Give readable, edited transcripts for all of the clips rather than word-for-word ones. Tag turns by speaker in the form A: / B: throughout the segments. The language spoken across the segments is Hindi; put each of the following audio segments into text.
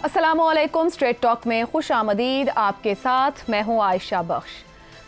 A: अस्सलामुअलैकुम। स्ट्रेट टॉक में खुश आमदीद। आपके साथ मैं हूं आयशा बख्श।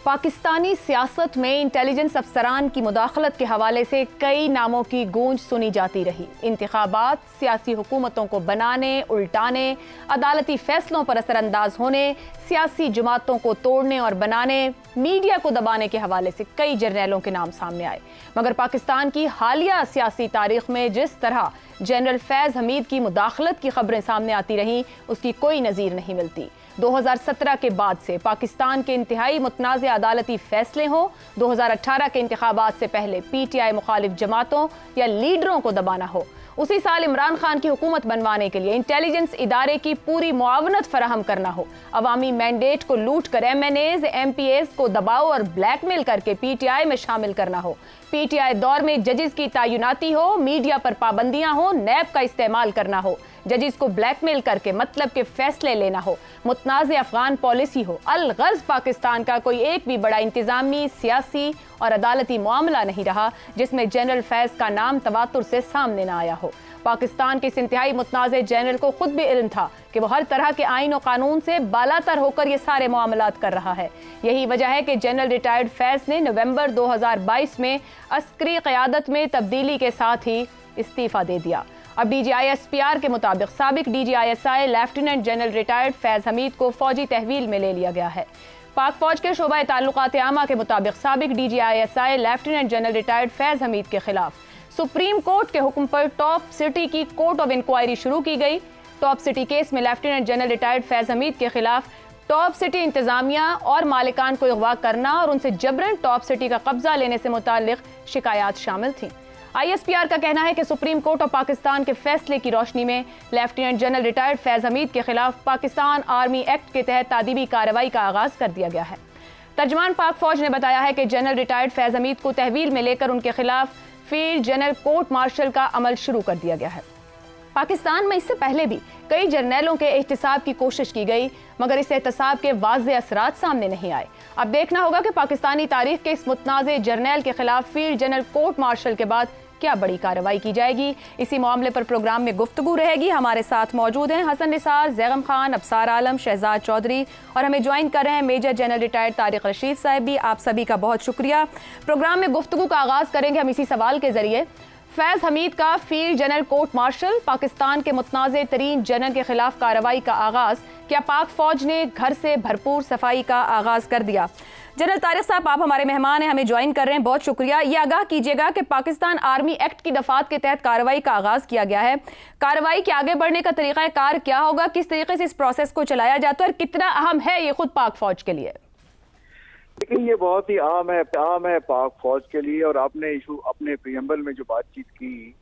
A: पाकिस्तानी सियासत में इंटेलिजेंस अफसरान की मुदाखलत के हवाले से कई नामों की गूंज सुनी जाती रही। इंतखाबात, सियासी हुकूमतों को बनाने, उल्टाने, अदालती फैसलों पर असरअंदाज होने, सियासी जमातों को तोड़ने और बनाने, मीडिया को दबाने के हवाले से कई जर्नैलों के नाम सामने आए। मगर पाकिस्तान की हालिया सियासी तारीख में जिस तरह जनरल फैज़ हमीद की मुदाखलत की खबरें सामने आती रहीं, उसकी कोई नज़ीर नहीं मिलती। 2017 के बाद से पाकिस्तान के इंतहाई मुतनाज़ अदालती फैसले हों, 2018 के इंतखाबात से पहले PTI मुखालिफ जमातों या लीडरों को दबाना हो, उसी साल इमरान खान की हुकूमत बनवाने के लिए इंटेलिजेंस इदारे की पूरी मुआवनत फराहम करना हो, अवामी मैंडेट को लूट कर MNAs, MPAs को दबाव और ब्लैकमेल करके PTI में शामिल करना हो, PTI दौर में जजेस की तैनाती हो, मीडिया पर पाबंदियां हो, नैब का इस्तेमाल करना हो, जजेस को ब्लैकमेल करके मतलब के फैसले लेना हो, मुतनाज़ अफगान पॉलिसी हो। अलगर्ज पाकिस्तान का कोई एक भी बड़ा इंतजामी, सियासी और अदालती मामला नहीं रहा जिसमें जनरल फैज़ का नाम तवातुर से सामने ना आया हो। पाकिस्तान के इस इंतहाई मुतनाज़ जनरल को खुद भी इल्म था कि वो हर तरह के आइन और कानून से बालातर होकर ये सारे मामलात कर रहा है। यही वजह है कि जनरल रिटायर्ड फैज़ ने नवंबर 2022 में अस्करी क़यादत में तब्दीली के साथ ही इस्तीफ़ा दे दिया। अब DGISPR के मुताबिक साबिक DGISI लेफ्टिनेंट जनरल रिटायर्ड फैज़ हमीद को फौजी तहवील में ले लिया गया है। पाक फौज के शोबा ताल्लुकात आमा के मुताबिक साबिक DGISI लेफ्टिनेंट जनरल रिटायर्ड फैज़ हमीद के खिलाफ सुप्रीम कोर्ट के हुक्म पर टॉप सिटी की कोर्ट ऑफ इंक्वायरी शुरू की गई। टॉप सिटी केस में लेफ्टिनेंट जनरल रिटायर्ड फैज़ हमीद के खिलाफ टॉप सिटी इंतजामिया और मालिकान को अगवा करना और उनसे जबरन टॉप सिटी का कब्जा लेने से मुताल्लिक शिकायत शामिल थी। ISPR का कहना है कि सुप्रीम कोर्ट ऑफ पाकिस्तान के फैसले की रोशनी में लेफ्टिनेंट जनरल रिटायर्ड फैज़ हमीद के खिलाफ पाकिस्तान आर्मी एक्ट के तहत तादीबी कार्रवाई का आगाज कर दिया गया है। तर्जमान पाक फौज ने बताया है कि जनरल रिटायर्ड फैज़ हमीद को तहवील में लेकर उनके खिलाफ फील्ड जनरल कोर्ट मार्शल का अमल शुरू कर दिया गया है। पाकिस्तान में इससे पहले भी कई जर्नैलों के एहतिसाब की कोशिश की गई, मगर इस एहतिसाब के वाज़े असरात सामने नहीं आए। अब देखना होगा कि पाकिस्तानी तारीख के इस मुतनाज़े जर्नैल के खिलाफ फील्ड जनरल कोर्ट मार्शल के बाद क्या बड़ी कार्रवाई की जाएगी। इसी मामले पर प्रोग्राम में गुफ्तगू रहेगी। हमारे साथ मौजूद हैं हसन निसार, जैगम खान, अबसार आलम, शहजाद चौधरी और हमें ज्वाइन कर रहे हैं major general retired Tariq Rashid साहब भी। आप सभी का बहुत शुक्रिया। प्रोग्राम में गुफ्तगू का आगाज़ करेंगे हम इसी सवाल के जरिए। फैज़ हमीद का field general court martial, Pakistan के मुतनाज़े तरीन जनरल के खिलाफ कार्रवाई का आगाज़, क्या पाक फौज ने घर से भरपूर सफाई का आगाज़ कर दिया? जनरल तारिक साहब, आप हमारे मेहमान हैं, हमें ज्वाइन कर रहे हैं, बहुत शुक्रिया। ये आगाह कीजिएगा कि पाकिस्तान आर्मी एक्ट की दफात के तहत कार्रवाई का आगाज़ किया गया है। कार्रवाई के आगे बढ़ने का तरीक़ा कार क्या होगा, किस तरीके से इस प्रोसेस को चलाया जाता है और कितना अहम है ये खुद पाक फौज के लिए?
B: लेकिन ये बहुत ही आम है पाक फौज के लिए। और आपने इशू अपने प्रीएम्बल में जो बातचीत की,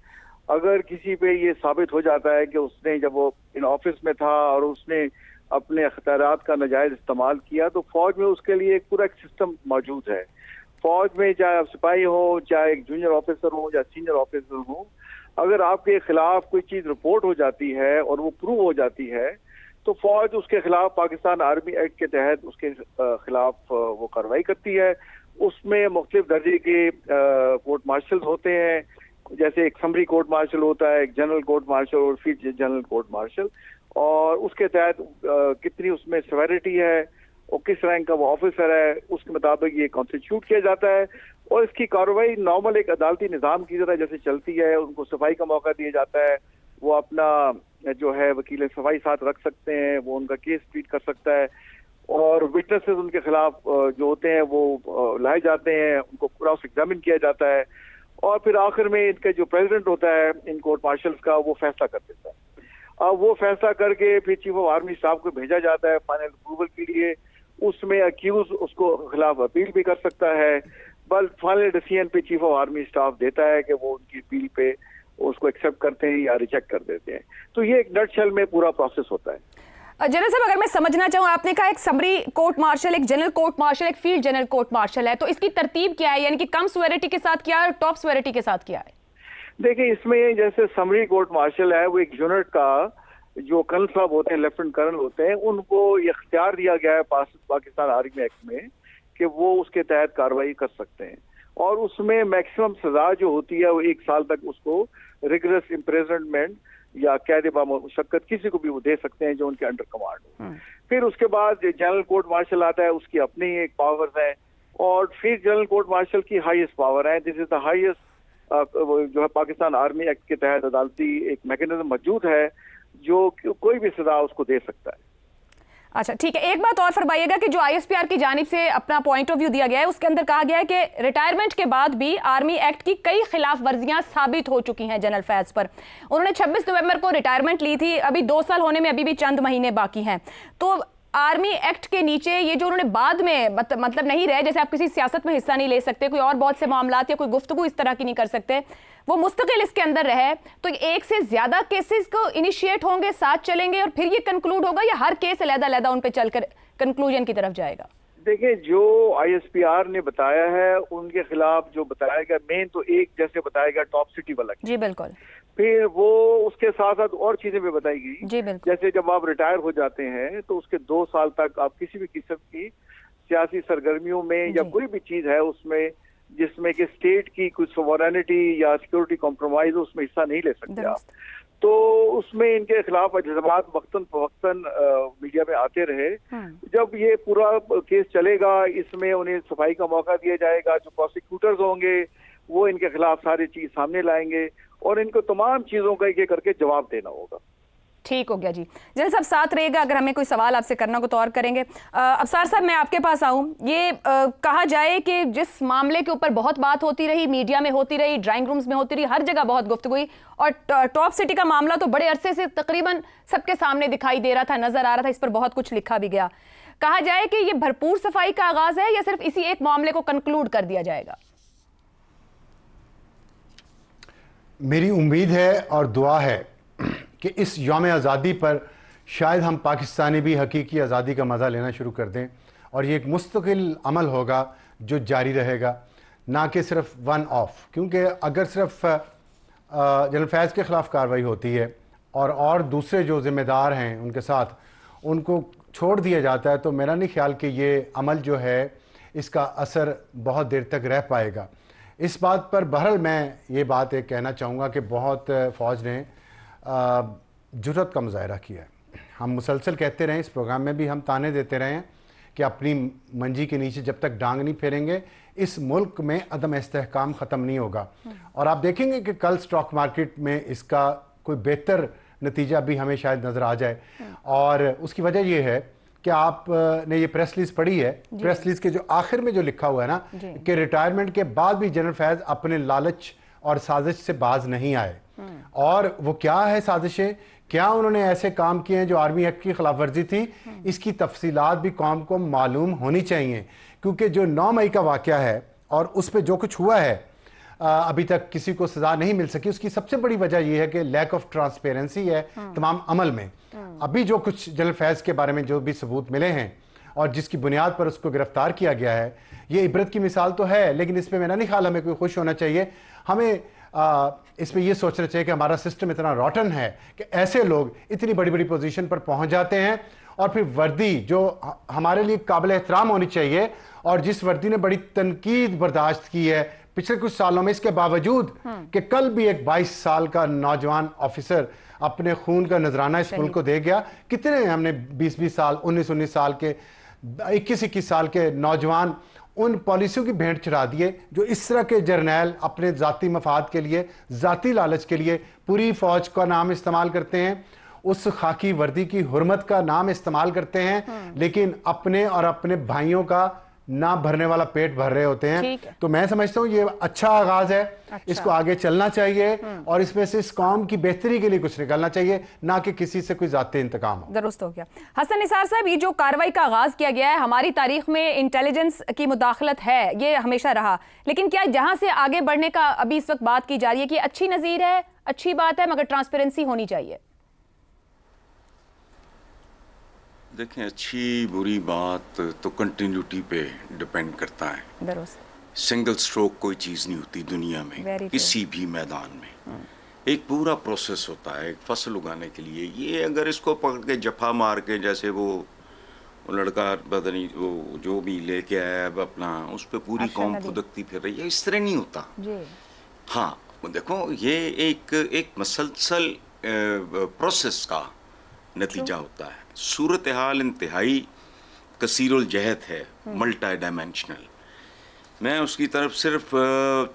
B: अगर किसी पे ये साबित हो जाता है कि उसने जब वो इन ऑफिस में था और उसने अपने अख्तियारात का नाजायज इस्तेमाल किया, तो फौज में उसके लिए एक पूरा सिस्टम मौजूद है। फौज में चाहे सिपाही हो, चाहे एक जूनियर ऑफिसर हो या सीनियर ऑफिसर हो, अगर आपके खिलाफ कोई चीज रिपोर्ट हो जाती है और वो प्रूव हो जाती है, तो फौज उसके खिलाफ पाकिस्तान आर्मी एक्ट के तहत उसके खिलाफ वो कार्रवाई करती है। उसमें मुख्तलिफ दर्जे के कोर्ट मार्शल होते हैं, जैसे एक समरी कोर्ट मार्शल होता है, एक जनरल कोर्ट मार्शल और फिर जनरल कोर्ट मार्शल, और उसके तहत कितनी उसमें सेवेरिटी है और किस रैंक का वो ऑफिसर है, उसके मुताबिक ये कॉन्स्टिट्यूट किया जाता है। और इसकी कार्रवाई नॉर्मल एक अदालती निज़ाम की तरह जैसे चलती है। उनको सफाई का मौका दिया जाता है, वो अपना जो है वकील सफाई साथ रख सकते हैं, वो उनका केस ट्रीट कर सकता है, और विटनेसेस उनके खिलाफ जो होते हैं वो लाए जाते हैं, उनको क्रॉस एग्जामिन किया जाता है, और फिर आखिर में इनका जो प्रेसिडेंट होता है इन कोर्ट मार्शल्स का, वो फैसला कर देता है। अब वो फैसला करके फिर चीफ ऑफ आर्मी स्टाफ को भेजा जाता है फाइनल अप्रूवल के लिए। उसमें अक्यूज उसको खिलाफ अपील भी कर सकता है, बस फाइनल डिसीजन पे चीफ ऑफ आर्मी स्टाफ देता है कि वो उनकी अपील पे उसको एक्सेप्ट करते हैं या रिजेक्ट कर देते हैं। तो ये एक नटशेल में पूरा प्रोसेस होता है।
A: जनरल साहब, अगर मैं समझना चाहूँ, आपने कहा एक समरी कोर्ट मार्शल, एक जनरल कोर्ट मार्शल, एक फील्ड जनरल कोर्ट मार्शल है, तो इसकी तरतीब क्या है? यानी कि कम सेवेरिटी के साथ क्या है और टॉप सेवेरिटी के साथ क्या है?
B: देखिए, इसमें जैसे समरी कोर्ट मार्शल है, वो एक यूनिट का जो कर्नल साहब होते हैं, लेफ्टिनेंट कर्नल होते हैं, उनको ये इख्तियार दिया गया है पाकिस्तान आर्मी एक्ट में कि वो उसके तहत कार्रवाई कर सकते हैं, और उसमें मैक्सिमम सजा जो होती है वो 1 साल तक उसको रिगरस इम्प्रिजनमेंट या कैद मुशक्कत किसी को भी वो दे सकते हैं जो उनके अंडर कमांड हो। फिर उसके बाद जनरल कोर्ट मार्शल आता है, उसकी अपनी एक पावर्स है, और फिर जनरल कोर्ट मार्शल की हाईएस्ट पावर है। दिस इज द हाईएस्ट जो है पाकिस्तान आर्मी एक्ट के तहत अदालती एक मैकेनिज्म मौजूद है जो कोई भी सजा उसको दे सकता है।
A: अच्छा ठीक है, एक बात और फरमाइएगा कि जो आईएसपीआर की जानिब से अपना पॉइंट ऑफ व्यू दिया गया है उसके अंदर कहा गया है कि रिटायरमेंट के बाद भी आर्मी एक्ट की कई खिलाफ वर्जियां साबित हो चुकी हैं जनरल फैज पर। उन्होंने 26 नवंबर को रिटायरमेंट ली थी, अभी 2 साल होने में अभी भी चंद महीने बाकी हैं। तो आर्मी एक्ट के नीचे ये जो उन्होंने बाद में मतलब नहीं रहे, जैसे आप किसी सियासत में हिस्सा नहीं ले सकते, कोई और बहुत से मामलात या कोई गुफ्तगू इस तरह की नहीं कर सकते, वो मुस्तकिल इसके अंदर रहे, तो एक से ज्यादा केसेस को इनिशिएट होंगे, साथ चलेंगे और फिर ये कंक्लूड होगा, या हर केस अलग-अलग उन पे चलकर कंक्लूजन की तरफ जाएगा?
B: देखिए, जो आईएसपीआर ने बताया है उनके खिलाफ जो बताया गया, मेन तो एक जैसे बताया गया टॉप सिटी वाला,
A: जी बिल्कुल,
B: फिर वो उसके साथ साथ और चीजें भी बताई गई,
A: जी बिल्कुल,
B: जैसे जब आप रिटायर हो जाते हैं तो उसके 2 साल तक आप किसी भी किस्म की सियासी सरगर्मियों में या कोई भी चीज है उसमें जिसमें कि स्टेट की कुछ सोवरेनिटी या सिक्योरिटी कॉम्प्रोमाइज उसमें हिस्सा नहीं ले सकते आप। तो उसमें इनके खिलाफ इल्जामात वक्तन फवक्तन मीडिया में आते रहे। जब ये पूरा केस चलेगा इसमें उन्हें सफाई का मौका दिया जाएगा, जो प्रोसिक्यूटर्स होंगे वो इनके खिलाफ सारी चीज सामने लाएंगे और इनको तमाम चीजों का एक एक करके जवाब देना होगा।
A: ठीक हो गया जी, जनरल साहब साथ रहेगा, अगर हमें कोई सवाल आपसे करना हो तो और करेंगे। अफसार साहब मैं आपके पास आऊं, ये कहा जाए कि जिस मामले के ऊपर बहुत बात होती रही, मीडिया में होती रही, ड्राइंग रूम्स में होती रही, हर जगह बहुत गुफ्तगू हुई, और टॉप सिटी का मामला तो बड़े अरसे से तकरीबन सबके सामने दिखाई दे रहा था, नजर आ रहा था, इस पर बहुत कुछ लिखा भी गया। कहा जाए कि ये भरपूर सफाई का आगाज है या सिर्फ इसी एक मामले को कंक्लूड कर दिया जाएगा?
C: मेरी उम्मीद है और दुआ है कि इस यौम आज़ादी पर शायद हम पाकिस्तानी भी हकीकी आज़ादी का मज़ा लेना शुरू कर दें, और ये एक मुस्तकिल अमल होगा जो जारी रहेगा, ना कि सिर्फ वन ऑफ। क्योंकि अगर सिर्फ जनरल फैज़ के ख़िलाफ़ कार्रवाई होती है और दूसरे जो ज़िम्मेदार हैं उनके साथ उनको छोड़ दिया जाता है, तो मेरा नहीं ख्याल कि ये अमल जो है इसका असर बहुत देर तक रह पाएगा। इस बात पर बहरहाल मैं ये बात एक कहना चाहूँगा कि बहुत फ़ौज ने जुर्रत का मुजाहरा किया है। हम मुसलसल कहते रहें, इस प्रोग्राम में भी हम ताने देते रहे हैं कि अपनी मंजी के नीचे जब तक डांग नहीं फेरेंगे इस मुल्क में अदम इस्तेहकाम ख़त्म नहीं होगा। और आप देखेंगे कि कल स्टॉक मार्केट में इसका कोई बेहतर नतीजा भी हमें शायद नज़र आ जाए, और उसकी वजह यह है कि आपने ये प्रेस रिलीज पढ़ी है, प्रेस रिलीज के जो आखिर में जो लिखा हुआ है ना कि रिटायरमेंट के बाद भी जनरल फैज अपने लालच और साजिश से बाज नहीं आए। और वो क्या है साजिशें, क्या उन्होंने ऐसे काम किए हैं जो आर्मी एक्ट की खिलाफ वर्जी थी, इसकी तफसीलात भी कौम को मालूम होनी चाहिए। क्योंकि जो 9 मई का वाकया है और उस पर जो कुछ हुआ है अभी तक किसी को सजा नहीं मिल सकी, उसकी सबसे बड़ी वजह यह है कि लैक ऑफ ट्रांसपेरेंसी है तमाम अमल में। अभी जो कुछ जनरल फैज के बारे में जो भी सबूत मिले हैं और जिसकी बुनियाद पर उसको गिरफ्तार किया गया है, ये इबरत की मिसाल तो है, लेकिन इस पर मेरा नहीं ख्याल हमें कोई खुश होना चाहिए। हमें इस पर यह सोचना चाहिए कि हमारा सिस्टम इतना रॉटन है कि ऐसे लोग इतनी बड़ी बड़ी पोजीशन पर पहुंच जाते हैं और फिर वर्दी जो हमारे लिए काबिल एहतराम होनी चाहिए और जिस वर्दी ने बड़ी तनकीद बर्दाश्त की है पिछले कुछ सालों में, इसके बावजूद कि कल भी एक 22 साल का नौजवान ऑफिसर अपने खून का नजराना इस मुल्क को दे गया। कितने हमने 20-20 साल 19-19 साल के 21-21 साल के नौजवान उन पॉलिसियों की भेंट चढ़ा दिए जो इस तरह के जर्नैल अपने जाती मफाद के लिए, जाती लालच के लिए पूरी फौज का नाम इस्तेमाल करते हैं, उस खाकी वर्दी की हुर्मत का नाम इस्तेमाल करते हैं, लेकिन अपने और अपने भाइयों का ना भरने वाला पेट भर रहे होते हैं। तो मैं समझता हूँ ये अच्छा आगाज है, इसको आगे चलना चाहिए और इसमें से इस कौम की बेहतरी के लिए कुछ निकलना चाहिए, ना कि किसी से कोई जाती इंतकाम हो।
A: दुरुस्त हो गया। हसन निसार साहब, ये जो कार्रवाई का आगाज किया गया है, हमारी तारीख में इंटेलिजेंस की मुदाखलत है, ये हमेशा रहा, लेकिन क्या जहां से आगे बढ़ने का अभी इस वक्त बात की जा रही है कि अच्छी नजीर है, अच्छी बात है, मगर ट्रांसपेरेंसी होनी चाहिए?
D: देखें, अच्छी बुरी बात तो कंटिन्यूटी पे डिपेंड करता है। सिंगल स्ट्रोक कोई चीज़ नहीं होती दुनिया में, किसी भी मैदान में एक पूरा प्रोसेस होता है। एक फसल उगाने के लिए ये अगर इसको पकड़ के जफा मार के, जैसे वो लड़का पता नहीं वो जो भी लेके आया अब अपना, उस पर पूरी कौम खुदकती फिर रही है, इस तरह नहीं होता। हाँ, देखो ये एक मसलसल प्रोसेस का नतीजा होता है। सूरत हाल इंतहाई कसीरुल जहत है, मल्टी डायमेंशनल। मैं उसकी तरफ सिर्फ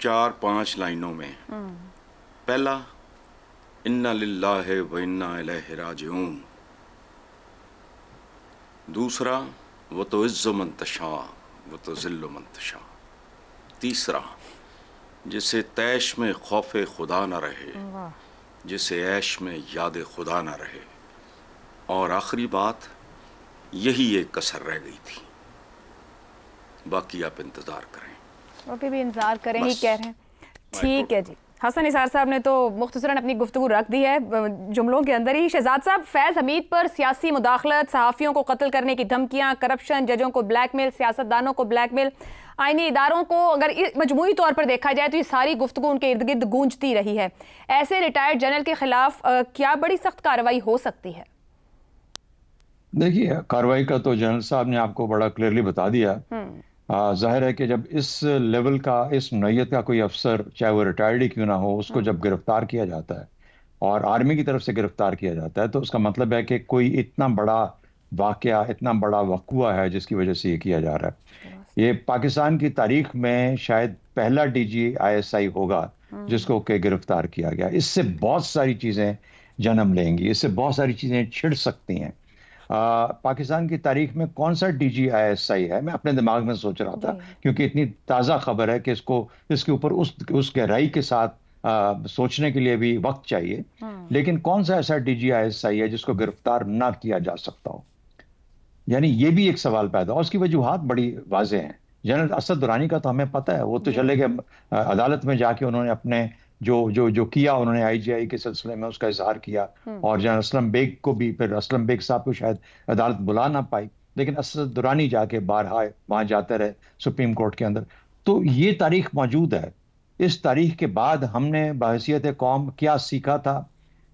D: 4-5 लाइनों में, पहला इन्ना लिल्लाहि व इन्ना इलैहि राजिऊन, दूसरा वो तो इज़्ज़ु मन तशा वो तो ज़िल्लु मन तशा, तीसरा जिसे तैश में खौफ खुदा न रहे, जिसे ऐश में याद खुदा न रहे, और आखिरी बात यही एक कसर रह गई थी, बाकी आप इंतज़ार करें।
A: अभी भी इंतज़ार करें ही कह रहे हैं। ठीक है जी, हसन निसार साहब ने तो मुख्तसरन अपनी गुफ्तगू रख दी है जुमलों के अंदर ही। शहजाद साहब, फैज़ हमीद पर सियासी मुदाखलत, सहाफ़ियों को कत्ल करने की धमकियां, करप्शन, जजों को ब्लैकमेल, सियासतदानों को ब्लैकमेल, आईनी इदारों को अगर मजमूई तौर पर देखा जाए तो ये सारी गुफ्तगू उनके इर्द गिर्द गूंजती रही है। ऐसे रिटायर्ड जनरल के खिलाफ क्या बड़ी सख्त कार्रवाई हो सकती है?
E: देखिए, कार्रवाई का तो जनरल साहब ने आपको बड़ा क्लियरली बता दिया। जाहिर है कि जब इस लेवल का, इस नौयत का कोई अफसर, चाहे वो रिटायर्ड ही क्यों ना हो, उसको जब गिरफ्तार किया जाता है और आर्मी की तरफ से गिरफ्तार किया जाता है, तो उसका मतलब है कि कोई इतना बड़ा वाकया, इतना बड़ा वक़ुआ है जिसकी वजह से ये किया जा रहा है। ये पाकिस्तान की तारीख में शायद पहला DG ISI होगा जिसको के गिरफ्तार किया गया। इससे बहुत सारी चीज़ें जन्म लेंगी, इससे बहुत सारी चीज़ें छिड़ सकती हैं। पाकिस्तान की तारीख में कौन सा DG ISI है, मैं अपने दिमाग में सोच रहा था, क्योंकि इतनी ताज़ा खबर है कि इसके ऊपर उस गहराई के साथ सोचने के लिए भी वक्त चाहिए। लेकिन कौन सा ऐसा DG ISI है जिसको गिरफ्तार ना किया जा सकता हो? यानी ये भी एक सवाल पैदा हो। उसकी वजूहात बड़ी वाज़ेह हैं। जनरल असद दुरानी का तो हमें पता है, वो तो चले गए अदालत में जाके, उन्होंने अपने जो किया उन्होंने IGI के सिलसिले में उसका इजहार किया, और जनरल असलम बेग को भी, फिर असलम बेग साहब को शायद अदालत बुला ना पाई, लेकिन असद दुरानी जाके बारहा वहाँ जाते रहे सुप्रीम कोर्ट के अंदर। तो ये तारीख मौजूद है। इस तारीख के बाद हमने बहैसियत कौम क्या सीखा था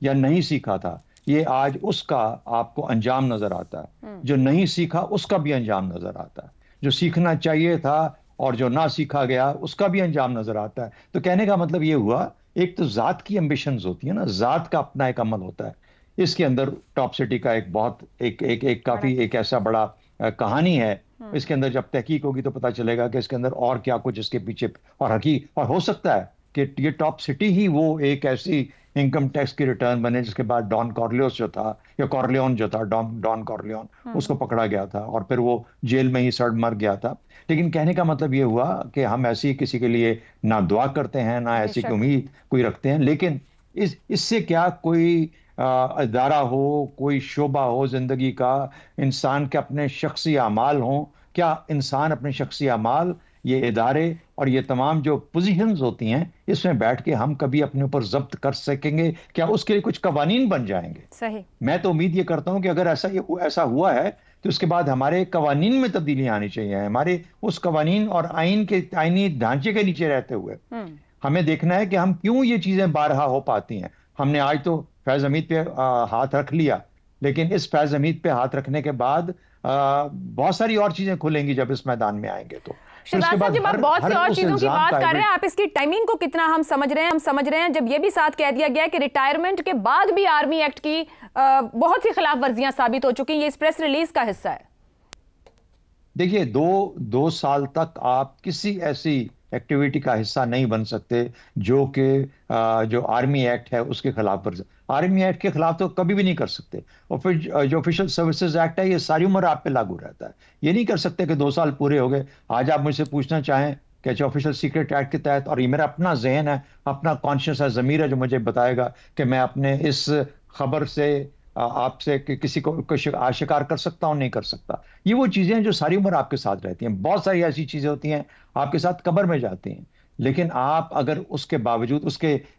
E: या नहीं सीखा था, ये आज उसका आपको अंजाम नजर आता है। जो नहीं सीखा उसका भी अंजाम नजर आता है, जो सीखना चाहिए था और जो ना सीखा गया उसका भी अंजाम नजर आता है। तो कहने का मतलब ये हुआ, एक तो जात की एम्बिशंस होती है ना, जात का अपना एक अमल होता है। इसके अंदर टॉप सिटी का एक ऐसा बड़ा कहानी है। इसके अंदर जब तहकीक होगी तो पता चलेगा कि इसके अंदर और क्या कुछ इसके पीछे और हो सकता है कि ये टॉप सिटी ही वो एक ऐसी इनकम टैक्स की रिटर्न बने जिसके बाद डॉन कॉर्लियोस जो था, या कॉर्लियोन जो था, डॉन कॉर्लियोन, उसको पकड़ा गया था और फिर वो जेल में ही सड़ मर गया था। लेकिन कहने का मतलब ये हुआ कि हम ऐसी किसी के लिए ना दुआ करते हैं, ना ऐसी की उम्मीद कोई रखते हैं। लेकिन इससे क्या कोई इदारा हो, कोई शोबा हो जिंदगी का, इंसान के अपने शख्सी अमाल हों, क्या इंसान अपने शख्सी अमाल, ये इदारे और ये तमाम जो पोजीशंस होती हैं, इसमें बैठ के हम कभी अपने ऊपर जब्त कर सकेंगे? क्या उसके लिए कुछ कवानीन बन जाएंगे?
A: सही।
E: मैं तो उम्मीद ये करता हूं कि अगर ऐसा हुआ है तो उसके बाद हमारे कवानीन में तब्दीली आनी चाहिए। हमारे उस कवानीन और आईनी ढांचे के नीचे रहते हुए हमें देखना है कि हम क्यों ये चीजें बारहा हो पाती हैं। हमने आज तो फैज हमीद पे हाथ रख लिया, लेकिन इस फैज हमीद पे हाथ रखने के बाद बहुत सारी और चीजें खुलेंगी जब इस मैदान में आएंगे। तो
A: शहजाद साहब, जब आप बहुत सी और चीजों की बात कर रहे हैं, आप इसकी टाइमिंग को कितना हम समझ रहे हैं जब ये भी साथ कह दिया गया है कि रिटायरमेंट के बाद भी आर्मी एक्ट की बहुत सी खिलाफ वर्जियां साबित हो चुकी हैं। ये इस प्रेस रिलीज का हिस्सा है।
E: देखिए, दो साल तक आप किसी ऐसी एक्टिविटी का हिस्सा नहीं बन सकते जो आर्मी एक्ट है उसके खिलाफ वर्जी। आर्मी एक्ट के खिलाफ तो कभी भी नहीं कर सकते। और फिर जो ऑफिशियल सर्विसेज एक्ट है, ये सारी उम्र आप पे लागू रहता है। ये नहीं कर सकते कि 2 साल पूरे हो गए, आज आप मुझसे पूछना चाहें कि ऑफिशियल सीक्रेट एक्ट के तहत, और ये मेरा अपना जहन है, अपना कॉन्शियस है, ज़मीर है जो मुझे बताएगा कि मैं अपने इस खबर से आपसे किसी को आशिकार कर सकता हूं, नहीं कर सकता। ये वो चीजें हैं जो सारी उम्र आपके साथ रहती हैं। बहुत सारी ऐसी चीजें होती हैं आपके साथ कब्र में जाती हैं, लेकिन आप अगर उसके बावजूद,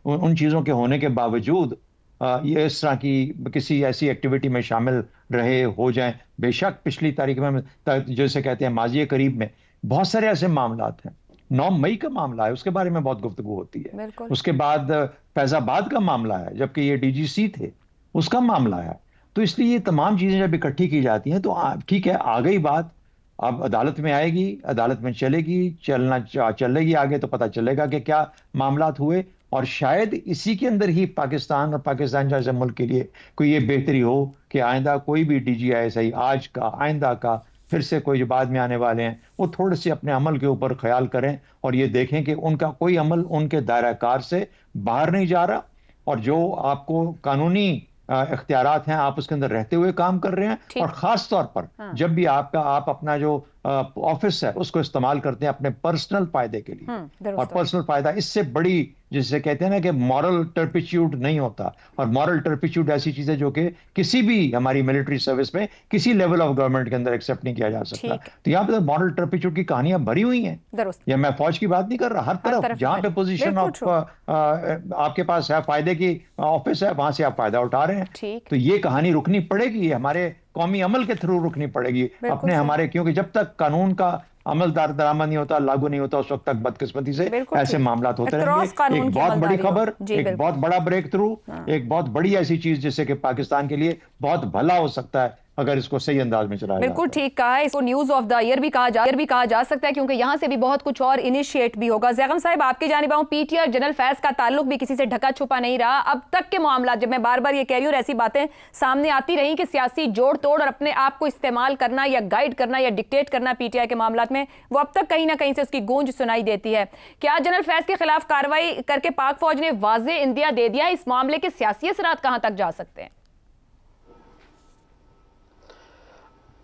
E: उन चीजों के होने के बावजूद ये इस तरह की किसी ऐसी एक्टिविटी में शामिल रहे हो जाएं, बेशक पिछली तारीख में, जैसे कहते हैं माजी करीब में, बहुत सारे ऐसे मामलात हैं। 9 मई का मामला है, उसके बारे में बहुत गुफ्तगू होती है। उसके बाद फैजाबाद का मामला है, जबकि ये DGC थे, उसका मामला है। तो इसलिए ये तमाम चीजें जब इकट्ठी की जाती हैं तो ठीक है, आ गई बात, अब अदालत में आएगी, अदालत में चलेगी आगे तो पता चलेगा कि क्या मामलात हुए। और शायद इसी के अंदर ही पाकिस्तान और पाकिस्तान जैसे मुल्क के लिए कोई ये बेहतरी हो कि आइंदा कोई भी DGISI आज का आइंदा का फिर से कोई जो बाद में आने वाले हैं वो थोड़े से अपने अमल के ऊपर ख्याल करें और ये देखें कि उनका कोई अमल उनके दायरा कार से बाहर नहीं जा रहा, और जो आपको कानूनी इख्तियारात हैं आप उसके अंदर रहते हुए काम कर रहे हैं, और खास तौर पर जब भी आप अपना जो ऑफिस है उसको इस्तेमाल करते हैं अपने पर्सनल फायदे के लिए, और पर्सनल फायदा इससे बड़ी, जिसे कहते हैं ना कि मॉरल टर्पिट्यूड नहीं होता, और मॉरल टर्पिट्यूड ऐसी चीज है जो कि किसी भी हमारी मिलिट्री सर्विस में किसी लेवल ऑफ गवर्नमेंट के अंदर एक्सेप्ट नहीं किया जा सकता। तो यहाँ पे मॉरल टर्पिट्यूड की कहानियां भरी हुई हैं, या मैं फौज की बात नहीं कर रहा, हर तरफ जहां पे पोजीशन ऑफ आपके पास है, फायदे की ऑफिस है, वहां से आप फायदा उठा रहे हैं। तो ये कहानी रुकनी पड़ेगी, हमारे कौमी अमल के थ्रू रुकनी पड़ेगी अपने हमारे, क्योंकि जब तक कानून का अमल दरामद नहीं होता, लागू नहीं होता, उस वक्त तक बदकिस्मती से ऐसे मामला होते रहेंगे। एक बहुत बड़ी खबर, एक बहुत बड़ा ब्रेक थ्रू, एक बहुत बड़ी ऐसी चीज जिससे कि पाकिस्तान के लिए बहुत भला हो सकता है अगर इसको सही अंदाज में चलाया।
A: बिल्कुल ठीक कहा है, इसको न्यूज ऑफ द ईयर भी कहा जा सकता है, क्योंकि यहां से भी बहुत कुछ और इनिशिएट भी होगा। ज़ैगम साहब, आपकी जानिब आऊं, PTI और जनरल फैज का ताल्लुक भी किसी से ढका छुपा नहीं रहा। अब तक के मामला, जब मैं बार बार ये कह रही हूँ, ऐसी बातें सामने आती रही कि सियासी जोड़ तोड़ और अपने आप को इस्तेमाल करना या गाइड करना या डिक्टेट करना PTI के मामला में, वो अब तक कहीं ना कहीं से उसकी गूंज सुनाई देती है। क्या जनरल फैज के खिलाफ कार्रवाई करके पाक फौज ने वाज़े इंदिया दे दिया? इस मामले के सियासी असरात कहां तक जा सकते हैं?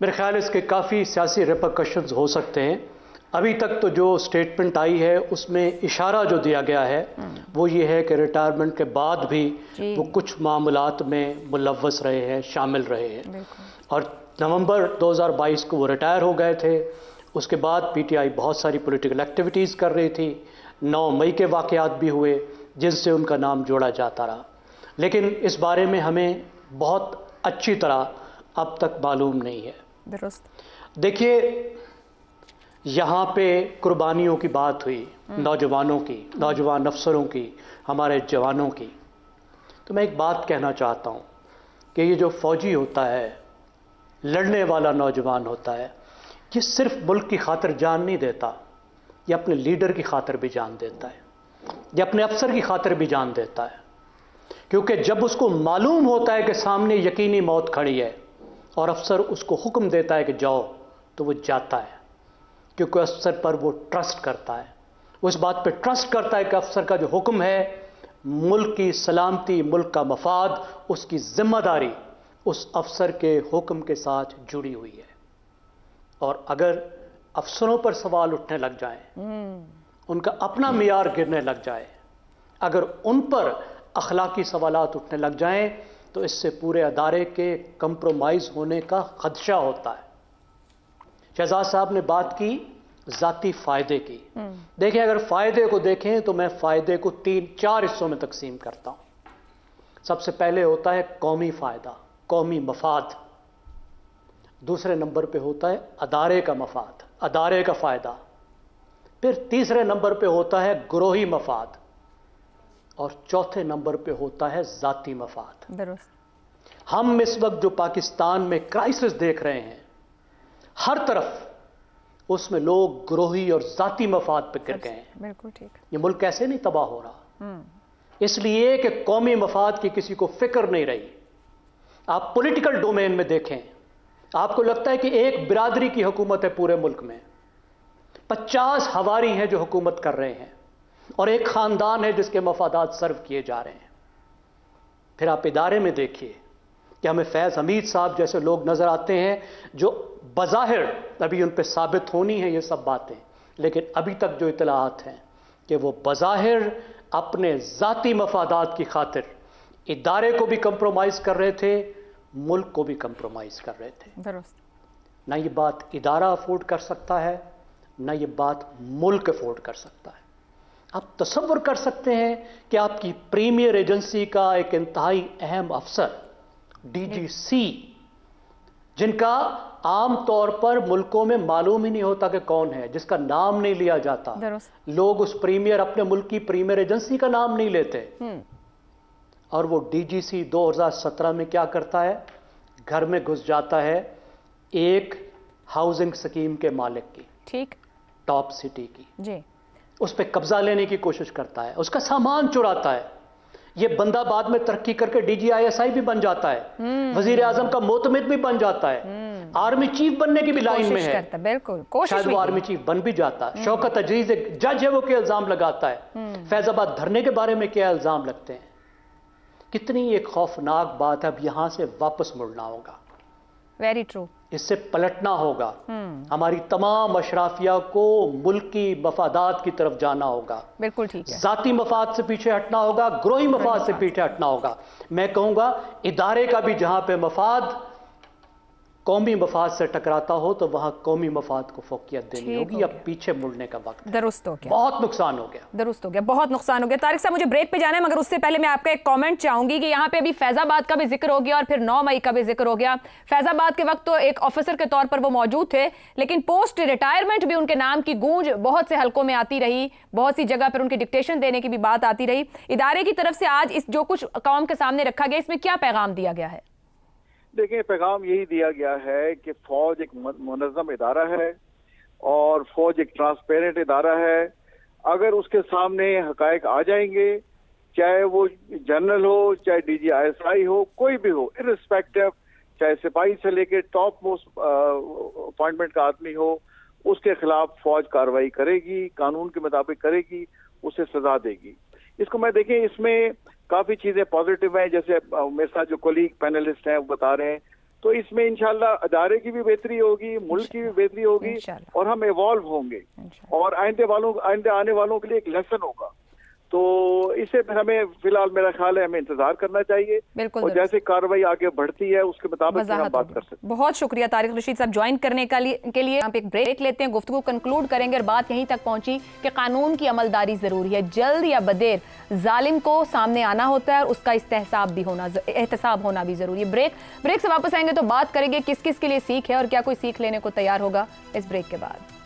F: मेरे ख्याल इसके काफ़ी सियासी रिपरकशंस हो सकते हैं। अभी तक तो जो स्टेटमेंट आई है उसमें इशारा जो दिया गया है वो ये है कि रिटायरमेंट के बाद भी वो कुछ मामलात में मुलव्वस रहे हैं, शामिल रहे हैं, और नवंबर 2022 को वो रिटायर हो गए थे। उसके बाद PTI बहुत सारी पॉलिटिकल एक्टिविटीज़ कर रही थी। 9 मई के वाक़यात भी हुए जिनसे उनका नाम जोड़ा जाता रहा, लेकिन इस बारे में हमें बहुत अच्छी तरह अब तक मालूम नहीं है। देखिए, यहाँ पे कुर्बानियों की बात हुई, नौजवानों की, नौजवान अफसरों की, हमारे जवानों की। तो मैं एक बात कहना चाहता हूँ कि ये जो फौजी होता है, लड़ने वाला नौजवान होता है, ये सिर्फ मुल्क की खातिर जान नहीं देता, ये अपने लीडर की खातिर भी जान देता है, ये अपने अफसर की खातिर भी जान देता है। क्योंकि जब उसको मालूम होता है कि सामने यकीनी मौत खड़ी है और अफसर उसको हुक्म देता है कि जाओ, तो वो जाता है, क्योंकि अफसर पर वो ट्रस्ट करता है। वो इस बात पे ट्रस्ट करता है कि अफसर का जो हुक्म है, मुल्क की सलामती, मुल्क का मफाद, उसकी जिम्मेदारी उस अफसर के हुक्म के साथ जुड़ी हुई है। और अगर अफसरों पर सवाल उठने लग जाए, उनका अपना मियार गिरने लग जाए, अगर उन पर अखलाकी सवालात उठने लग जाएं, तो इससे पूरे अदारे के कंप्रोमाइज होने का खदशा होता है। शहजाद साहब ने बात की जाती फायदे की। देखिए, अगर फायदे को देखें तो मैं फायदे को 3-4 हिस्सों में तकसीम करता हूं। सबसे पहले होता है कौमी फायदा, कौमी मफाद। दूसरे नंबर पे होता है अदारे का मफाद, अदारे का फायदा। फिर तीसरे नंबर पे होता है ग्रोही मफाद, और चौथे नंबर पे होता है जाती मफाद। हम इस वक्त जो पाकिस्तान में क्राइसिस देख रहे हैं, हर तरफ उसमें लोग ग्रोही और जाती मफाद पे गिर गए हैं।
A: बिल्कुल ठीक।
F: ये मुल्क कैसे नहीं तबाह हो रहा? इसलिए कि कौमी मफाद की किसी को फिक्र नहीं रही। आप पॉलिटिकल डोमेन में देखें, आपको लगता है कि एक बिरादरी की हुकूमत है पूरे मुल्क में, 50 हवारी हैं जो हुकूमत कर रहे हैं, और एक खानदान है जिसके मफादात सर्व किए जा रहे हैं। फिर आप इदारे में देखिए कि हमें फैज हमीद साहब जैसे लोग नजर आते हैं जो बज़ाहिर, अभी उन पर साबित होनी है ये सब बातें, लेकिन अभी तक जो इतलात हैं कि वो बज़ाहिर अपने ज़ाती मफादात की खातिर इदारे को भी कंप्रोमाइज़ कर रहे थे, मुल्क को भी कंप्रोमाइज़ कर रहे थे। ना ये बात इदारा अफोर्ड कर सकता है, ना ये बात मुल्क अफोर्ड कर सकता है। आप तसव्वुर कर सकते हैं कि आपकी प्रीमियर एजेंसी का एक इंतहाई अहम अफसर DGC, जिनका आम तौर पर मुल्कों में मालूम ही नहीं होता कि कौन है, जिसका नाम नहीं लिया जाता, लोग उस प्रीमियर, अपने मुल्क की प्रीमियर एजेंसी का नाम नहीं लेते, और वो DGC 2017 में क्या करता है? घर में घुस जाता है एक हाउसिंग स्कीम के मालिक की,
A: ठीक,
F: टॉप सिटी की,
A: जी,
F: उस पर कब्जा लेने की कोशिश करता है, उसका सामान चुराता है। ये बंदा बाद में तरक्की करके DGISI भी बन जाता है, वजीर आजम का मोतमिद भी बन जाता है, आर्मी चीफ बनने की भी लाइन में है,
A: बिल्कुल
F: शायद वो आर्मी चीफ बन भी जाता है। शौकत अजीज एक जज है, वो क्या इल्जाम लगाता है, फैजाबाद धरने के बारे में क्या इल्जाम लगते हैं। कितनी एक खौफनाक बात है। अब यहां से वापस मुड़ना होगा,
A: वेरी ट्रू,
F: इससे पलटना होगा। हमारी तमाम अशराफिया को मुल्क की मफादात की तरफ जाना होगा,
A: बिल्कुल ठीक है,
F: जाती मफाद से पीछे हटना होगा, ग्रोही मफाद से पीछे हटना होगा। मैं कहूंगा इदारे का भी जहां पे मफाद कौमी मफाद से टकराता हो तो वहां कौमी मफाद को फोकियत देनी होगी। अब पीछे मुड़ने का वक्त है।
A: दुरुस्त हो गया,
F: बहुत नुकसान हो गया,
A: दुरुस्त हो गया, बहुत नुकसान हो गया। तारिक साहब, मुझे ब्रेक पे जाना है, मगर उससे पहले मैं आपका एक कमेंट चाहूंगी कि यहाँ पे अभी फैजाबाद का भी जिक्र हो गया और फिर 9 मई का भी जिक्र हो गया। फैजाबाद के वक्त तो एक ऑफिसर के तौर पर वो मौजूद थे, लेकिन पोस्ट रिटायरमेंट भी उनके नाम की गूंज बहुत से हलकों में आती रही, बहुत सी जगह पर उनकी डिक्टेशन देने की भी बात आती रही। इदारे की तरफ से आज इस जो कुछ कौम के सामने रखा गया, इसमें क्या पैगाम दिया गया है?
B: देखिए, पैगाम यही दिया गया है कि फौज एक मुनज़्ज़म इदारा है और फौज एक ट्रांसपेरेंट इदारा है। अगर उसके सामने हकायक आ जाएंगे, चाहे वो जनरल हो, चाहे DGISI हो, कोई भी हो, इर्रिस्पेक्टिव, चाहे सिपाही से लेके टॉप मोस्ट अपॉइंटमेंट का आदमी हो, उसके खिलाफ फौज कार्रवाई करेगी, कानून के मुताबिक करेगी, उसे सजा देगी। इसको मैं देखें, इसमें काफी चीजें पॉजिटिव हैं, जैसे मेरे साथ जो कोलीग पैनलिस्ट हैं वो बता रहे हैं, तो इसमें इंशाल्लाह अदारे की भी बेहतरी होगी, मुल्क की भी बेहतरी होगी और हम इवॉल्व होंगे और आइंदे आने वालों के लिए एक लेसन होगा। तो इससे फिर हमें फिलहाल मेरा ख्याल है हमें इंतजार करना चाहिए और जैसे कार्रवाई आगे बढ़ती है उसके मुताबिक हम बात कर सकते हैं।
A: बहुत शुक्रिया तारिक रशीद साहब ज्वाइन करने के लिए। आप एक ब्रेक लेते हैं, गुफ्तगू कंक्लूड करेंगे और बात यहीं तक पहुंची कि कानून की अमलदारी जरूरी है। जल्द या बदेर जालिम को सामने आना होता है और उसका एहतसाब होना भी जरूरी है। ब्रेक से वापस आएंगे तो बात करेंगे किस किस के लिए सीख है और क्या कोई सीख लेने को तैयार होगा इस ब्रेक के बाद।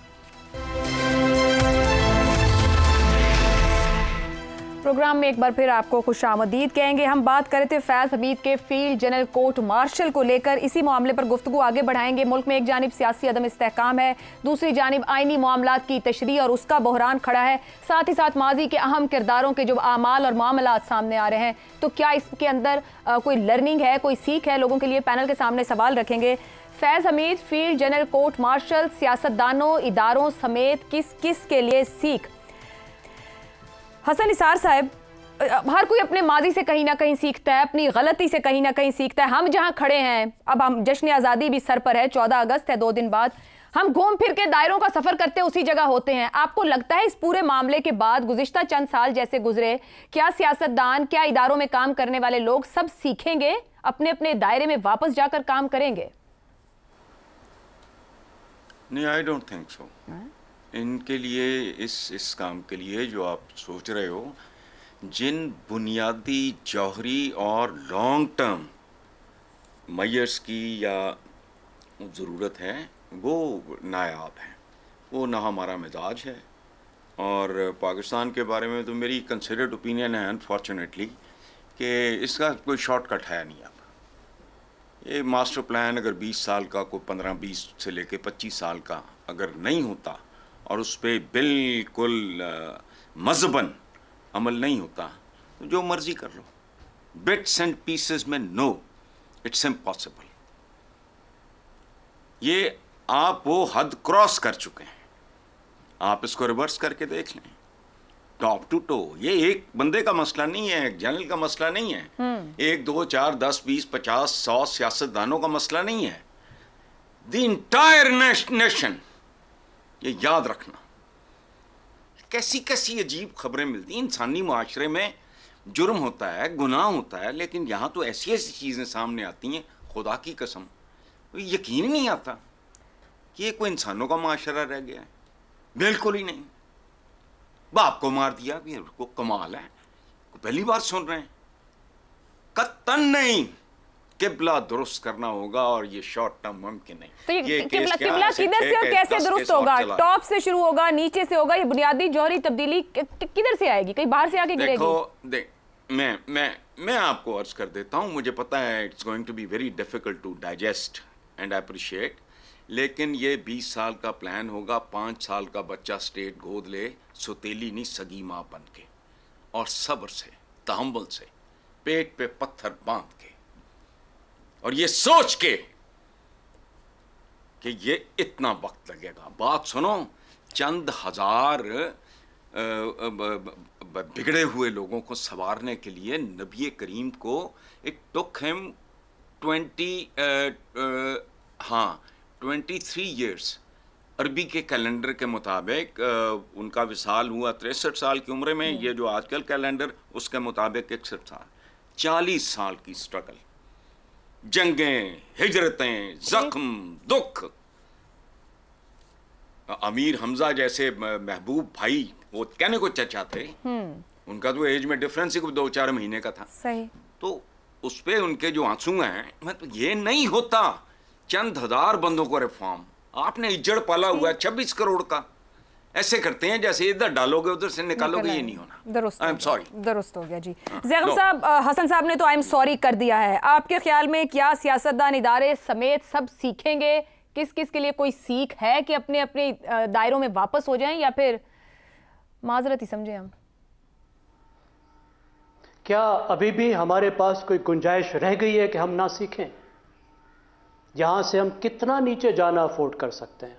A: प्रोग्राम में एक बार फिर आपको खुशामदीद कहेंगे। हम बात कर रहे थे फैज़ हमीद के फील्ड जनरल कोर्ट मार्शल को लेकर। इसी मामले पर गुफ्तगू आगे बढ़ाएंगे। मुल्क में एक जानिब सियासी अदम इस्तेहकाम है, दूसरी जानिब आइनी मामलात की तशरीह और उसका बहरान खड़ा है। साथ ही साथ माजी के अहम किरदारों के जो आमाल और मामलात सामने आ रहे हैं, तो क्या इसके अंदर कोई लर्निंग है, कोई सीख है लोगों के लिए? पैनल के सामने सवाल रखेंगे। Faiz Hamid field general court martial, सियासतदानों, इदारों समेत किस किस के लिए सीख? हसन निसार साहब, हर कोई अपने माजी से कहीं ना कहीं सीखता है, अपनी गलती से कहीं ना कहीं सीखता है। हम जहां खड़े हैं, अब हम जश्न आज़ादी भी सर पर है, 14 अगस्त है, 2 दिन बाद हम घूम फिर के दायरों का सफर करते उसी जगह होते हैं। आपको लगता है इस पूरे मामले के बाद गुज़िश्ता चंद साल जैसे गुजरे, क्या सियासतदान, क्या इदारों में काम करने वाले लोग सब सीखेंगे, अपने अपने दायरे में वापस जाकर काम करेंगे?
D: नहीं, आई डोंट थिंक सो। इनके लिए इस काम के लिए जो आप सोच रहे हो, जिन बुनियादी जौहरी और लॉन्ग टर्म मेजर्स की या ज़रूरत है, वो नायाब हैं। वो ना हमारा मिजाज है। और पाकिस्तान के बारे में तो मेरी कंसिडर्ड ओपिनियन है अनफॉर्चुनेटली कि इसका कोई शॉर्टकट है नहीं। अब ये मास्टर प्लान अगर 20 साल का, कोई 15-20 से लेके 25 साल का अगर नहीं होता और उस पर बिल्कुल मज़बन अमल नहीं होता, तो जो मर्जी कर लो। बिट्स एंड पीसेस में नो, इट्स इम्पॉसिबल। ये आप वो हद क्रॉस कर चुके हैं। आप इसको रिवर्स करके देख लें, टॉप टू टो। ये एक बंदे का मसला नहीं है, एक जनरल का मसला नहीं है, 1, 2, 4, 10, 20, 50, 100 सियासतदानों का मसला नहीं है। The entire nation. ये याद रखना। कैसी कैसी अजीब खबरें मिलती हैं। इंसानी माशरे में जुर्म होता है, गुनाह होता है, लेकिन यहाँ तो ऐसी ऐसी चीज़ें सामने आती हैं, खुदा की कसम यकीन नहीं आता कि ये कोई इंसानों का माशरा रह गया है। बिल्कुल ही नहीं। बाप को मार दिया, ये को कमाल है, पहली बार सुन रहे हैं। कत्तन नहीं, किबला दुरुस्त करना होगा और ये शॉर्ट टर्म मुमकिन नहीं।
A: तो ये किबला किधर से और कैसे दुरुस्त होगा? टॉप से शुरू होगा, नीचे से होगा? ये बुनियादी जौहरी तब्दीली किधर से आएगी? कहीं बाहर से आके गिरेगी?
D: मैं आपको अर्ज कर देता हूं, मुझे पता है it's going to be very difficult to digest and appreciate, लेकिन ये 20 साल का प्लान होगा, 5 साल का बच्चा स्टेट गोद ले, सुतीली नहीं सगी माँ बन के, और सब्र से, तहम्मुल से, पेट पे पत्थर बांध के, और ये सोच के कि ये इतना वक्त लगेगा। बात सुनो, चंद हजार बिगड़े हुए लोगों को संवारने के लिए नबी करीम को इट टुक हिम 23 ईयर्स। अरबी के कैलेंडर के मुताबिक उनका विसाल हुआ 63 साल की उम्र में, ये जो आजकल कैलेंडर उसके मुताबिक 61 साल, 40 साल की स्ट्रगल, जंगें, हिजरतें, जख्म, दुख। अमीर हमजा जैसे महबूब भाई, वो कहने को चचा थे, उनका तो एज में डिफरेंस ही 2-4 महीने का था।
A: सही।
D: तो उस पे उनके जो आंसू हैं, मतलब ये नहीं होता चंद हजार बंदों को रिफॉर्म। आपने इज्जड़ पाला हुआ है 26 करोड़ का, ऐसे करते हैं जैसे इधर डालोगे उधर से निकालोगे, ये नहीं होना। I am sorry.
A: दुरुस्त हो गया जी। ज़ैगम साहब, हसन साहब ने तो आई एम सॉरी कर दिया है। आपके ख्याल में क्या सियासतदान इदारे समेत सब सीखेंगे? किस किस के लिए कोई सीख है कि अपने अपने दायरों में वापस हो जाएं, या फिर माजरत ही समझें हम?
F: क्या अभी भी हमारे पास कोई गुंजाइश रह गई है कि हम ना सीखें? यहां से हम कितना नीचे जाना अफोर्ड कर सकते हैं?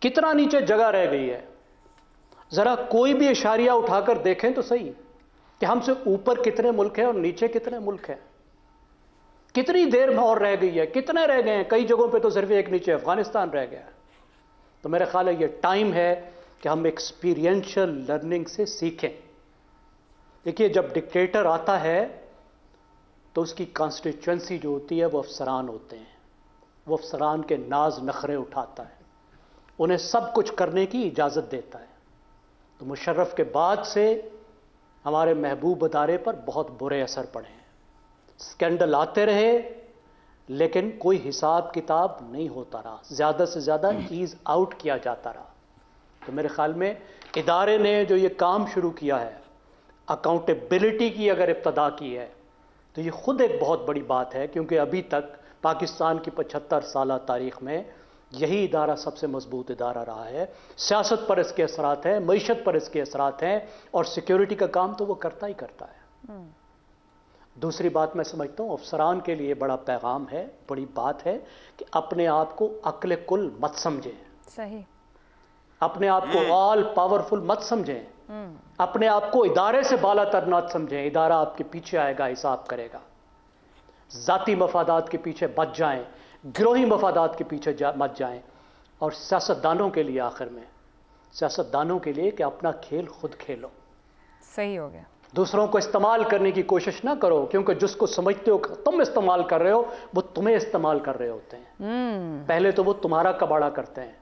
F: कितना नीचे जगह रह गई है? जरा कोई भी इशारिया उठाकर देखें तो सही कि हमसे ऊपर कितने मुल्क हैं और नीचे कितने मुल्क हैं। कितनी देर में और रह गई है? कितने रह गए हैं? कई जगहों पे तो सिर्फ एक नीचे अफगानिस्तान रह गया है। तो मेरा ख्याल है ये टाइम है कि हम एक्सपीरियंशियल लर्निंग से सीखें। देखिए, जब डिक्टेटर आता है तो उसकी कॉन्स्टिट्यूएंसी जो होती है वो अफसरान होते हैं। वो अफसरान के नाज नखरे उठाता है, उन्हें सब कुछ करने की इजाज़त देता है। तो मुशर्रफ के बाद से हमारे महबूब अदारे पर बहुत बुरे असर पड़े हैं। स्कैंडल आते रहे लेकिन कोई हिसाब किताब नहीं होता रहा, ज़्यादा से ज़्यादा ईज आउट किया जाता रहा। तो मेरे ख्याल में इदारे ने जो ये काम शुरू किया है, अकाउंटेबिलिटी की अगर इब्तदा की है, तो ये खुद एक बहुत बड़ी बात है, क्योंकि अभी तक पाकिस्तान की 75 साल तारीख में यही इदारा सबसे मजबूत इदारा रहा है। सियासत पर इसके असरात हैं, मईशत पर इसके असरात हैं, और सिक्योरिटी का काम तो वो करता ही करता है। दूसरी बात मैं समझता हूँ अफसरान के लिए बड़ा पैगाम है, बड़ी बात है कि अपने आप को अक्ल कुल मत समझें।
A: सही। अपने
F: आप को ऑल पावरफुल मत समझें, अपने आप को इदारे से बालातर मत समझें। इदारा आपके पीछे आएगा, हिसाब करेगा। जाती मफादात के पीछे बच जाएं, गिरोही मफादात के पीछे मत जाएं। और सियासतदानों के लिए, आखिर में सियासतदानों के लिए कि अपना खेल खुद खेलो।
A: सही हो गया।
F: दूसरों को इस्तेमाल करने की कोशिश ना करो, क्योंकि जिसको समझते हो तुम इस्तेमाल कर रहे हो, वो तुम्हें इस्तेमाल कर रहे होते हैं। पहले तो वो तुम्हारा कबाड़ा करते हैं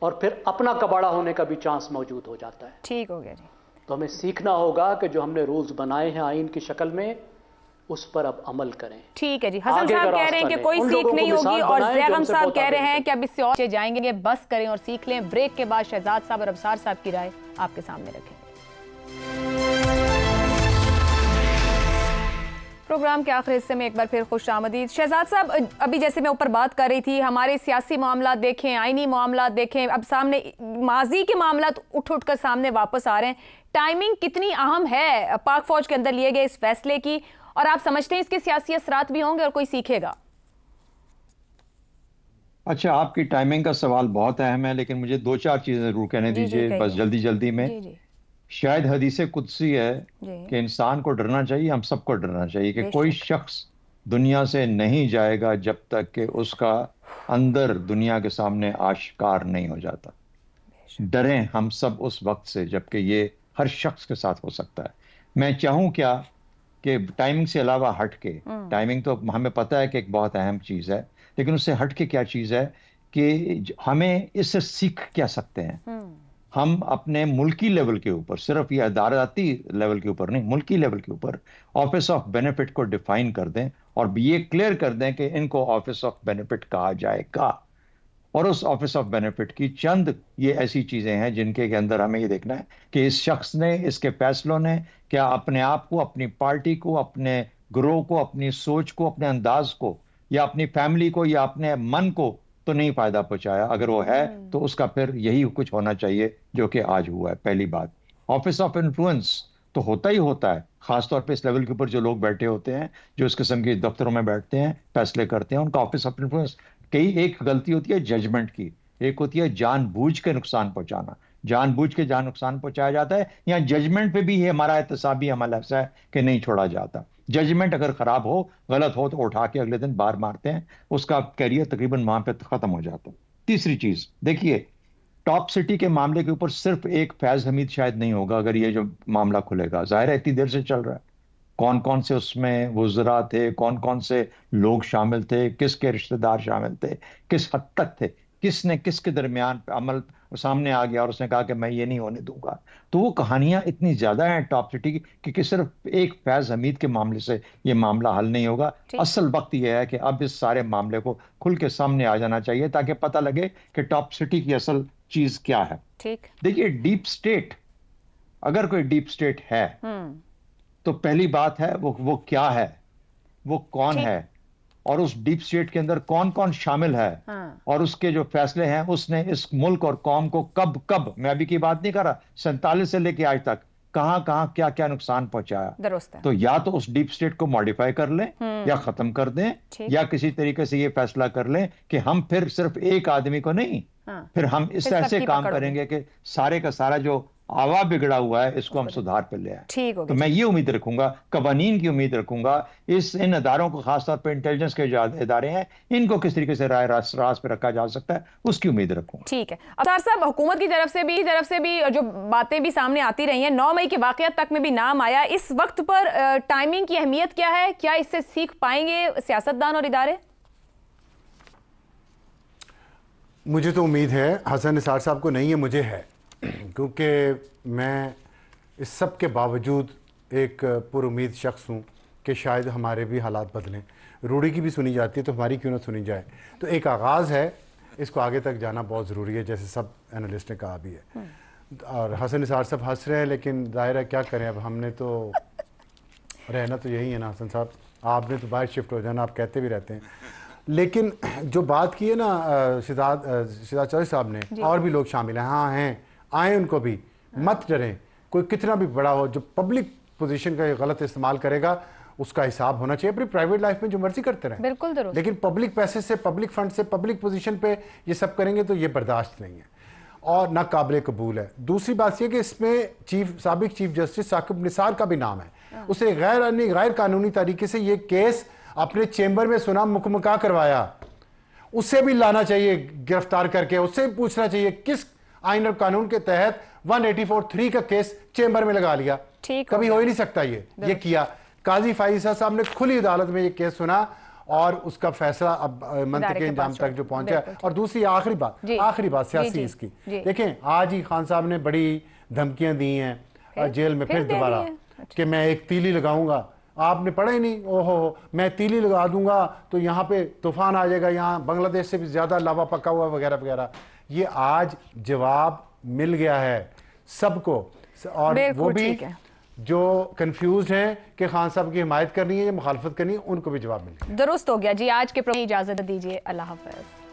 F: और फिर अपना कबाड़ा होने का भी चांस मौजूद हो जाता है।
A: ठीक हो गया जी।
F: तो हमें सीखना होगा कि जो हमने रूल्स बनाए हैं आइन की शक्ल में, उस पर अब अमल करें।
A: ठीक है जी। हसन साहब कह रहे हैं कि कोई सीख नहीं होगी, और ज़ैगम साहब कह रहे हैं कि अब इससे और जाएंगे, बस करें और सीख लें। ब्रेक के बाद शहजाद साहब और अबसार साहब की राय आपके सामने रखें। प्रोग्राम के आखिरी हिस्से में एक बार फिर खुश आमदीद। शहजाद साहब, अभी जैसे मैं ऊपर बात कर रही थी, हमारे सियासी मामला देखें, आईनी मामला देखें, अब सामने माजी के मामला उठ कर सामने वापस आ रहे हैं। टाइमिंग कितनी अहम है पाक फौज के अंदर लिए गए इस फैसले की, और आप समझते हैं इसके सियासी असरात भी होंगे और कोई सीखेगा?
E: अच्छा, आपकी टाइमिंग का सवाल बहुत अहम है, लेकिन मुझे 2-4 चीजें जरूर कहने दीजिए, बस जल्दी जल्दी में। जी। शायद हदीस कुदसी है कि इंसान को डरना चाहिए, हम सबको डरना चाहिए कि कोई शख्स दुनिया से नहीं जाएगा जब तक कि उसका अंदर दुनिया के सामने आश्कार नहीं हो जाता। डरें हम सब उस वक्त से जबकि ये हर शख्स के साथ हो सकता है। मैं चाहूँ क्या कि टाइमिंग से अलावा हट के, टाइमिंग तो हमें पता है कि एक बहुत अहम चीज़ है, लेकिन उससे हट के क्या चीज़ है कि हमें इससे सीख क्या सकते हैं। हम अपने मुल्की लेवल के ऊपर, सिर्फ ये अदालती लेवल के ऊपर नहीं, मुल्की लेवल के ऊपर ऑफिस ऑफ बेनिफिट को डिफाइन कर दें और ये क्लियर कर दें कि इनको ऑफिस ऑफ बेनिफिट कहा जाएगा। और उस ऑफिस ऑफ बेनिफिट की चंद ये ऐसी चीज़ें हैं जिनके अंदर हमें ये देखना है कि इस शख्स ने, इसके फैसलों ने क्या अपने आप को, अपनी पार्टी को, अपने ग्रोह को, अपनी सोच को, अपने अंदाज को, या अपनी फैमिली को, या अपने मन को तो नहीं फायदा पहुंचाया, अगर वो है तो उसका फिर यही कुछ होना चाहिए जो कि आज हुआ है। पहली बात, ऑफिस ऑफ इन्फ्लुएंस तो होता ही होता है, खासतौर पे इस लेवल के ऊपर जो लोग बैठे होते हैं, जो इस किस्म के दफ्तरों में बैठते हैं, फैसले करते हैं, उनका ऑफिस ऑफ इन्फ्लुएंस। कई एक गलती होती है जजमेंट की, एक होती है जानबूझ के नुकसान पहुंचाना। जानबूझ के जहां नुकसान पहुंचाया जाता है, या जजमेंट पे भी है हमारा एहतसाबी अमल ऐसा है कि नहीं छोड़ा जाता। जजमेंट अगर खराब हो, गलत हो, तो उठा के अगले दिन बाहर मारते हैं, उसका कैरियर तकरीबन वहां पे खत्म हो जाता है। तीसरी चीज देखिए, टॉप सिटी के मामले के ऊपर सिर्फ एक फैज हमीद शायद नहीं होगा अगर ये जो मामला खुलेगा। जाहिर है इतनी देर से चल रहा है, कौन कौन से उसमें वुज़रा थे, कौन कौन से लोग शामिल थे, किसके रिश्तेदार शामिल थे, किस हद तक थे, किसने किसके दरमियान अमल सामने आ गया और उसने कहा कि मैं ये नहीं होने दूंगा। तो वो कहानियां इतनी ज्यादा हैं टॉप सिटी की कि सिर्फ एक फैज हमीद के मामले से ये मामला हल नहीं होगा। असल वक्त यह है कि अब इस सारे मामले को खुल के सामने आ जाना चाहिए ताकि पता लगे कि टॉप सिटी की असल चीज क्या है।
A: ठीक,
E: देखिए डीप स्टेट, अगर कोई डीप स्टेट है तो पहली बात है वो क्या है, वो कौन है, और उस डीप स्टेट के अंदर कौन कौन शामिल है, और उसके जो फैसले हैं उसने इस मुल्क और कौम को कब कब, मैं अभी की बात नहीं कर रहा, 47 से लेके आज तक कहां कहां क्या क्या नुकसान पहुंचाया। तो या तो उस डीप स्टेट को मॉडिफाई कर लें या खत्म कर दें, या किसी तरीके से ये फैसला कर लें कि हम फिर सिर्फ एक आदमी को नहीं, फिर हम इस तरह से काम करेंगे कि सारे का सारा जो आवा बिगड़ा हुआ है इसको हम सुधार पे ले आए। तो मैं ये उम्मीद रखूंगा, कवानीन की उम्मीद रखूंगा, इन अदारों को, खासतौर पे इंटेलिजेंस के जो इदारे हैं, इनको किस तरीके से राय रास पे रखा जा सकता है उसकी उम्मीद रखूंगा।
A: ठीक है। अफ्तार साहब, हुकूमत की तरफ से भी जो बातें भी सामने आती रही हैं, 9 मई के वाकयात तक में भी नाम आया, इस वक्त पर टाइमिंग की अहमियत क्या है, क्या इससे सीख पाएंगे सियासतदान और इदारे?
C: मुझे तो उम्मीद है, हसन निसार साहब को नहीं है, मुझे है, क्योंकि मैं इस सब के बावजूद एक पुरुम्मीद शख्स हूँ कि शायद हमारे भी हालात बदलें। रूढ़ी की भी सुनी जाती है तो हमारी क्यों ना सुनी जाए। तो एक आगाज़ है, इसको आगे तक जाना बहुत ज़रूरी है, जैसे सब एनालिस्ट ने कहा भी है। और हसन निसार साहब हंस रहे हैं, लेकिन दायरा क्या करें, अब हमने तो रहना तो यही है ना हसन साहब, आपने तो बाहर शिफ्ट हो जाना, आप कहते भी रहते हैं। लेकिन जो बात की है ना शिदात चौधरी साहब ने, और भी लोग शामिल हैं, हाँ हैं, आए उनको भी, मत डरें। कोई कितना भी बड़ा हो, जो पब्लिक पोजीशन का गलत इस्तेमाल करेगा उसका हिसाब होना चाहिए। अपनी प्राइवेट लाइफ में जो मर्जी करते रहें, बिल्कुल दुरुस्त, लेकिन पब्लिक पैसे से, पब्लिक फंड से, पब्लिक पोजीशन पे ये सब करेंगे तो ये बर्दाश्त नहीं है और ना काबिल कबूल है। दूसरी बात यह कि इसमें साबिक चीफ जस्टिस साकिब निसार का भी नाम है। उसे गैर कानूनी तरीके से ये केस अपने चेंबर में सुना, मुकम्मका करवाया, उसे भी लाना चाहिए गिरफ्तार करके, उससे भी पूछना चाहिए किस आइन और कानून के तहत 184(3) का केस चेंबर में लगा लिया। कभी हो ही नहीं सकता ये किया। काजी फाइजा साहब ने खुली अदालत में ये केस सुना और उसका फैसला अब मंतक के इंजाम तक जो पहुंचा। और दूसरी आखिरी बात सियासी इसकी, देखें आज ही खान साहब ने बड़ी धमकियां दी हैं जेल में फिर दोबारा कि मैं एक तीली लगाऊंगा। आपने पढ़ा ही नहीं, ओहो मैं तीली लगा दूंगा तो यहाँ पे तूफान आ जाएगा, यहाँ बांग्लादेश से भी ज्यादा लावा पका हुआ वगैरह वगैरह। ये आज जवाब मिल गया है सबको, और वो भी जो कंफ्यूज हैं कि खान साहब की हिमायत करनी है या मुखालफत करनी है, उनको भी जवाब मिल गया।
A: दुरुस्त हो गया जी। आज के प्रोग्राम की इजाजत दीजिए, अल्लाह हाफ़िज़।